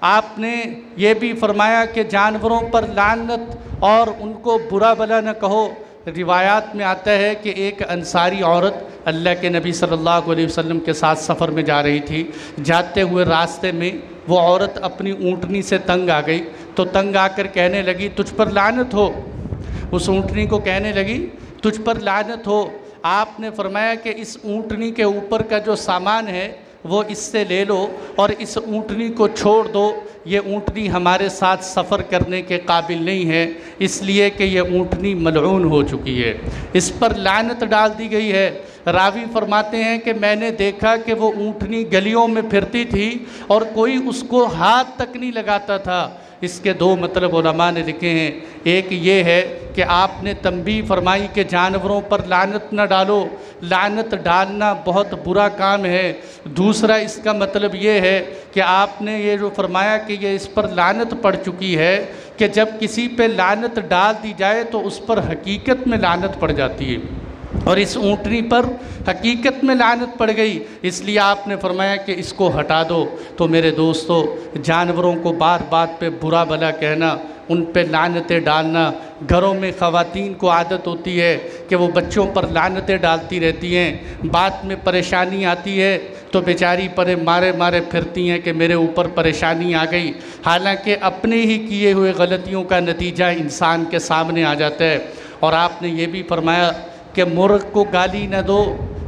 आपने ये भी फरमाया कि जानवरों पर लानत और उनको बुरा भला न कहो। रिवायात में आता है कि एक अंसारी औरत अल्लाह के नबी सल्लल्लाहु अलैहि वसल्लम के साथ सफ़र में जा रही थी। जाते हुए रास्ते में वो औरत अपनी ऊँटनी से तंग आ गई, तो तंग आकर कहने लगी तुझ पर लानत हो। उस ऊँटनी को कहने लगी तुझ पर लानत हो। आपने फरमाया कि इस ऊँटनी के ऊपर का जो सामान है वो इससे ले लो और इस ऊँटनी को छोड़ दो। ये ऊँटनी हमारे साथ सफ़र करने के काबिल नहीं है, इसलिए कि ये ऊँटनी मलऊन हो चुकी है, इस पर लानत डाल दी गई है। रावी फरमाते हैं कि मैंने देखा कि वो ऊँटनी गलियों में फिरती थी और कोई उसको हाथ तक नहीं लगाता था। इसके दो मतलब उलमा ने लिखे हैं। एक ये है कि आपने तंबीह फरमाई कि जानवरों पर लानत न डालो, लानत डालना बहुत बुरा काम है। दूसरा इसका मतलब ये है कि आपने ये जो फरमाया कि ये इस पर लानत पड़ चुकी है कि जब किसी पे लानत डाल दी जाए तो उस पर हकीकत में लानत पड़ जाती है, और इस ऊँटनी पर हकीकत में लानत पड़ गई, इसलिए आपने फरमाया कि इसको हटा दो। तो मेरे दोस्तों, जानवरों को बात बात पे बुरा भला कहना, उन पे लानतें डालना, घरों में ख़वातीन को आदत होती है कि वो बच्चों पर लानतें डालती रहती हैं। बात में परेशानी आती है तो बेचारी परे मारे मारे फिरती हैं कि मेरे ऊपर परेशानी आ गई, हालांकि अपने ही किए हुए गलतियों का नतीजा इंसान के सामने आ जाता है। और आपने ये भी फरमाया कि मुर्ग को गाली न दो,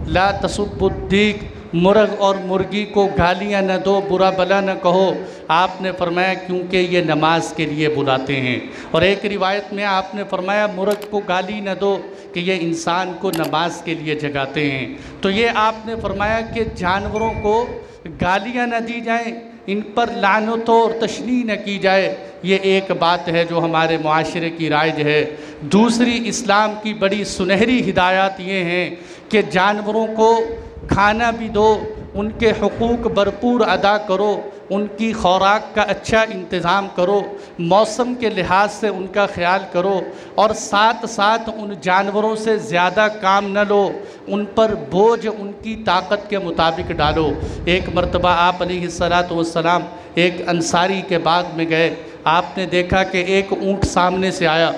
ला तसुब्बुद्दीक, मुर्ग और मुर्गी को गालियां न दो, बुरा भला न कहो। आपने फरमाया क्योंकि ये नमाज के लिए बुलाते हैं। और एक रिवायत में आपने फरमाया मुर्ग को गाली न दो कि ये इंसान को नमाज के लिए जगाते हैं। तो ये आपने फरमाया कि जानवरों को गालियां न दी जाएं, इन पर लानतों और तशनीह न की जाए, ये एक बात है जो हमारे मुआशरे की राइज है। दूसरी, इस्लाम की बड़ी सुनहरी हिदायत ये हैं कि जानवरों को खाना भी दो, उनके हुकूक भरपूर अदा करो, उनकी खुराक का अच्छा इंतज़ाम करो, मौसम के लिहाज से उनका ख्याल करो, और साथ साथ उन जानवरों से ज़्यादा काम न लो, उन पर बोझ उनकी ताकत के मुताबिक डालो। एक मरतबा आप अलैहिस्सलातु वस्सलाम एक अंसारी के बाग में गए। आपने देखा कि एक ऊँट सामने से आया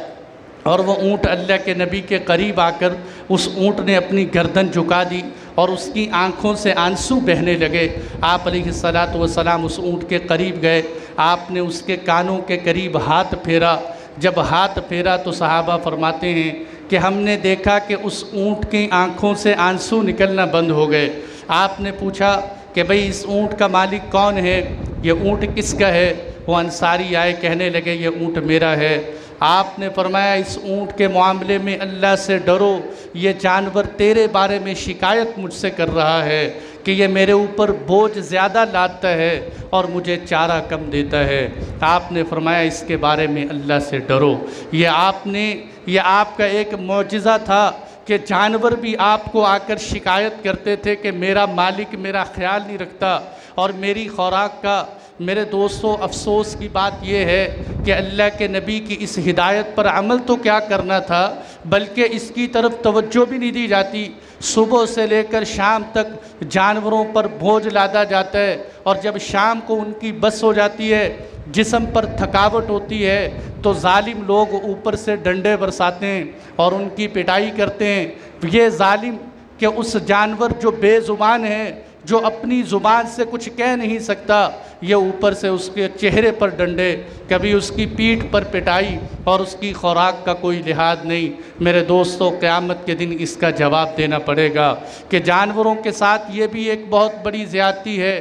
और वह ऊँट अल्लाह के नबी के करीब आकर उस ऊँट ने अपनी गर्दन झुका दी और उसकी आँखों से आंसू बहने लगे। आप अलैहिस्सलातु वस्सलाम उस ऊँट के करीब गए, आपने उसके कानों के करीब हाथ फेरा। जब हाथ फेरा तो सहाबा फरमाते हैं कि हमने देखा कि उस ऊँट की आँखों से आंसू निकलना बंद हो गए। आपने पूछा कि भाई इस ऊँट का मालिक कौन है, ये ऊँट किसका है? वो अंसारी आए, कहने लगे ये ऊँट मेरा है। आपने फरमाया इस ऊँट के मामले में अल्लाह से डरो, ये जानवर तेरे बारे में शिकायत मुझसे कर रहा है कि ये मेरे ऊपर बोझ ज़्यादा लादता है और मुझे चारा कम देता है। आपने फरमाया इसके बारे में अल्लाह से डरो। ये आपका एक मौजिज़ा था कि जानवर भी आपको आकर शिकायत करते थे कि मेरा मालिक मेरा ख्याल नहीं रखता और मेरी खुराक का। मेरे दोस्तों, अफसोस की बात यह है कि अल्लाह के नबी की इस हिदायत पर अमल तो क्या करना था, बल्कि इसकी तरफ तवज्जो भी नहीं दी जाती। सुबह से लेकर शाम तक जानवरों पर बोझ लादा जाता है और जब शाम को उनकी बस हो जाती है, जिस्म पर थकावट होती है, तो जालिम लोग ऊपर से डंडे बरसाते हैं और उनकी पिटाई करते हैं। ये जालिम कि उस जानवर जो बेज़ुबान है, जो अपनी ज़ुबान से कुछ कह नहीं सकता, ये ऊपर से उसके चेहरे पर डंडे, कभी उसकी पीठ पर पिटाई और उसकी खुराक का कोई लिहाज नहीं। मेरे दोस्तों, क़यामत के दिन इसका जवाब देना पड़ेगा कि जानवरों के साथ ये भी एक बहुत बड़ी ज़्यादती है।